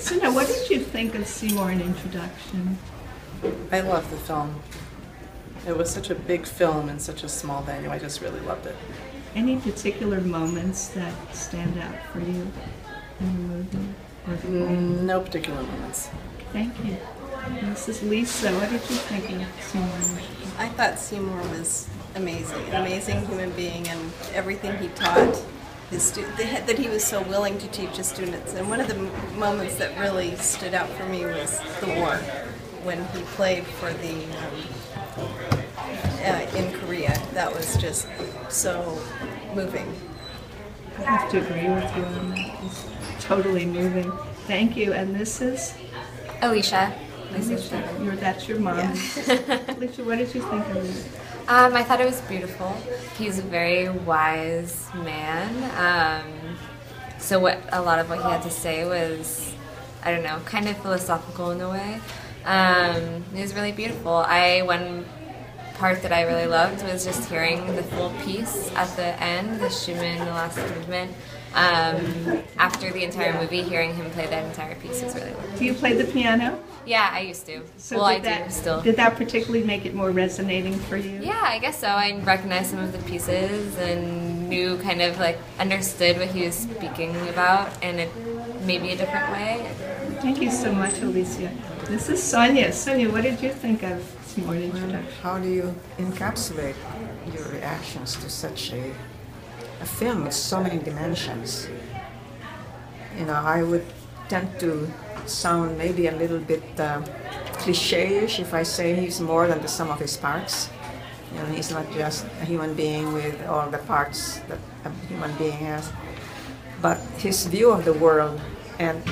So now, what did you think of Seymour in introduction? I love the film. It was such a big film in such a small venue. I just really loved it. Any particular moments that stand out for you in the movie? Or the film? No particular moments. Thank you. And this is Lisa. What did you think of Seymour in introduction? I thought Seymour was amazing, an amazing human being, and everything he taught his students, that he was so willing to teach his students. And one of the moments that really stood out for me was the war, when he played for the in Korea. That was just so moving. I have to agree with you on that. It's totally moving. Thank you. And this is? Alicia. That's your mom. Yeah. Alicia, what did you think of it? I thought it was beautiful. He's a very wise man. So a lot of what he had to say was, I don't know, kind of philosophical in a way. It was really beautiful. One part that I really loved was just hearing the full piece at the end, the Schumann, the last movement. After the entire movie, hearing him play that entire piece was really lovely. Do you play the piano? Yeah, I used to. So well, I do still. Did that particularly make it more resonating for you? Yeah, I guess so. I recognized some of the pieces and knew kind of like understood what he was speaking about in a maybe a different way. Thank you so much, Alicia. This is Sonia. Sonia, what did you think of Seymour in introduction? How do you encapsulate your reactions to such a film with so many dimensions? You know, I would tend to sound maybe a little bit cliche-ish if I say he's more than the sum of his parts. You know, he's not just a human being with all the parts that a human being has, but his view of the world and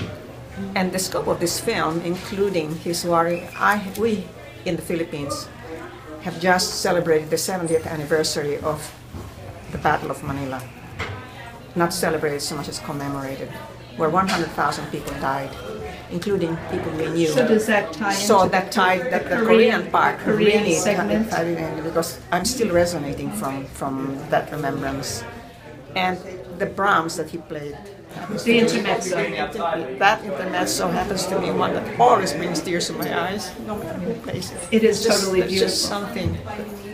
the scope of this film, including his worry. We in the Philippines have just celebrated the 70th anniversary of the Battle of Manila. Not celebrated so much as commemorated, where 100,000 people died, including people we knew. So does that tie into the Korean part Korean really segment? Because I'm still resonating from that remembrance. And the Brahms that he played. The intermezzo. That intermezzo happens to be one that always brings tears to my eyes, no matter who plays it. It is totally It's beautiful. just something.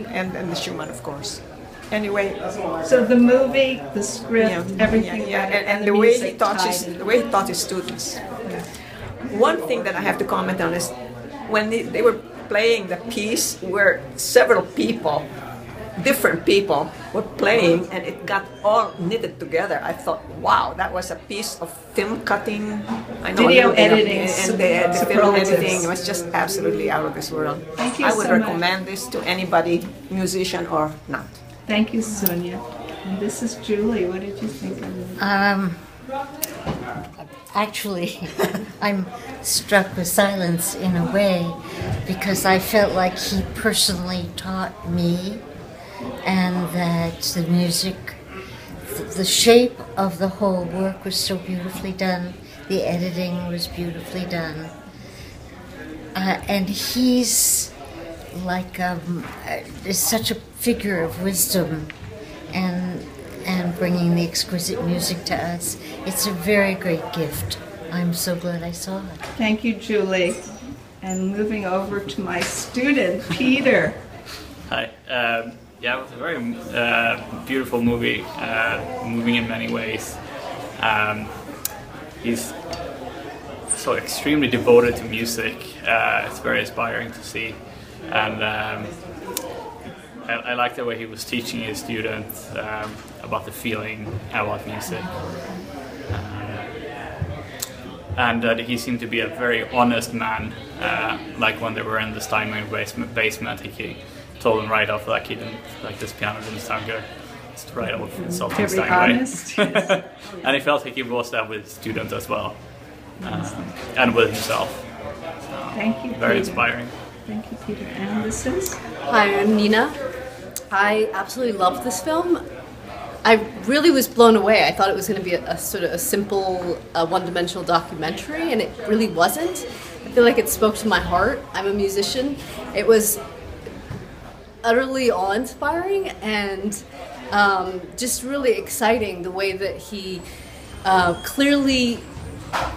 And the Schumann, of course. Anyway, so the movie, the script, everything, and the way he taught his students. One thing that I have to comment on is when they were playing the piece where several people, different people, were playing and it got all knitted together. I thought, wow, that was a piece of film cutting. Video editing, and the film editing was just absolutely out of this world. Thank you I would so recommend this to anybody, musician or not. Thank you, Sonia. And this is Julie. What did you think of it? Actually, I'm struck with silence in a way because I felt like he personally taught me, and that the music, the shape of the whole work was so beautifully done. The editing was beautifully done. And he's like is such a figure of wisdom and bringing the exquisite music to us. It's a very great gift. I'm so glad I saw it. Thank you, Julie. And moving over to my student, Peter. Hi. Yeah, it was a very beautiful movie, moving in many ways. He's so extremely devoted to music. It's very inspiring to see. And I like the way he was teaching his students about the feeling about music. And he seemed to be a very honest man. Like when they were in the Steinway basement, he told them right off like this piano didn't sound good. Just right off insulting Steinway. Honest, yes. And he felt like he was that with students as well, and with himself. Thank you, Very Peter. inspiring. Thank you, Peter. And this is? Hi, I'm Nina. I absolutely loved this film. I really was blown away. I thought it was going to be a sort of a simple, one-dimensional documentary, and it really wasn't. I feel like it spoke to my heart. I'm a musician. It was utterly awe-inspiring and just really exciting the way that he clearly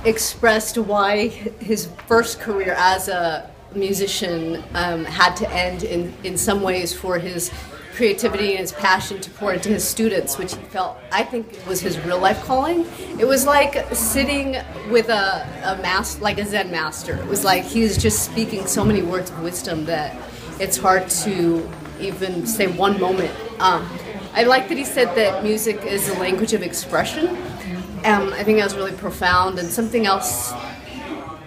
expressed why his first career as a musician had to end in some ways for his creativity and his passion to pour into his students, which he felt, I think, was his real life calling. It was like sitting with a like a Zen master. It was like he was just speaking so many words of wisdom that it's hard to even say one moment. I like that he said that music is a language of expression. I think that was really profound. And something else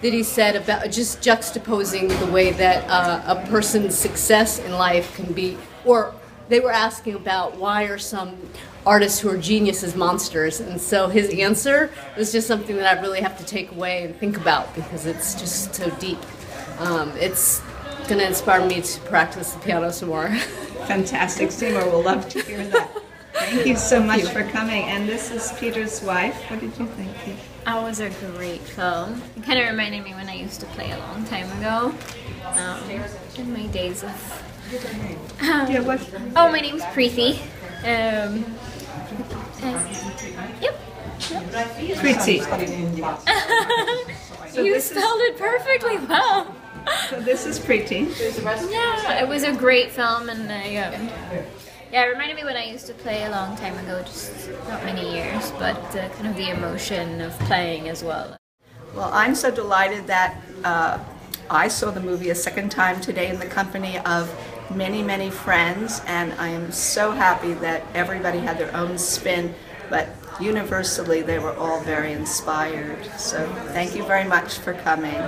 that he said about just juxtaposing the way that a person's success in life can be, or they were asking about why are some artists who are geniuses monsters, and so his answer was just something that I really have to take away and think about because it's just so deep. It's going to inspire me to practice the piano some more. Fantastic, Seymour. We'll love to hear that. Thank you so much for coming. And this is Peter's wife. What did you think, Pete? It was a great film. It kind of reminded me when I used to play a long time ago, in my days of... Yeah, what? Oh, my name's Preeti. Yep. Preeti. You spelled it perfectly well. So this is Preeti. Yeah, it was a great film, and yeah, it reminded me when I used to play a long time ago, just not many years, but kind of the emotion of playing as well. Well, I'm so delighted that I saw the movie a second time today in the company of many, many friends, and I am so happy that everybody had their own spin, but universally they were all very inspired. So thank you very much for coming.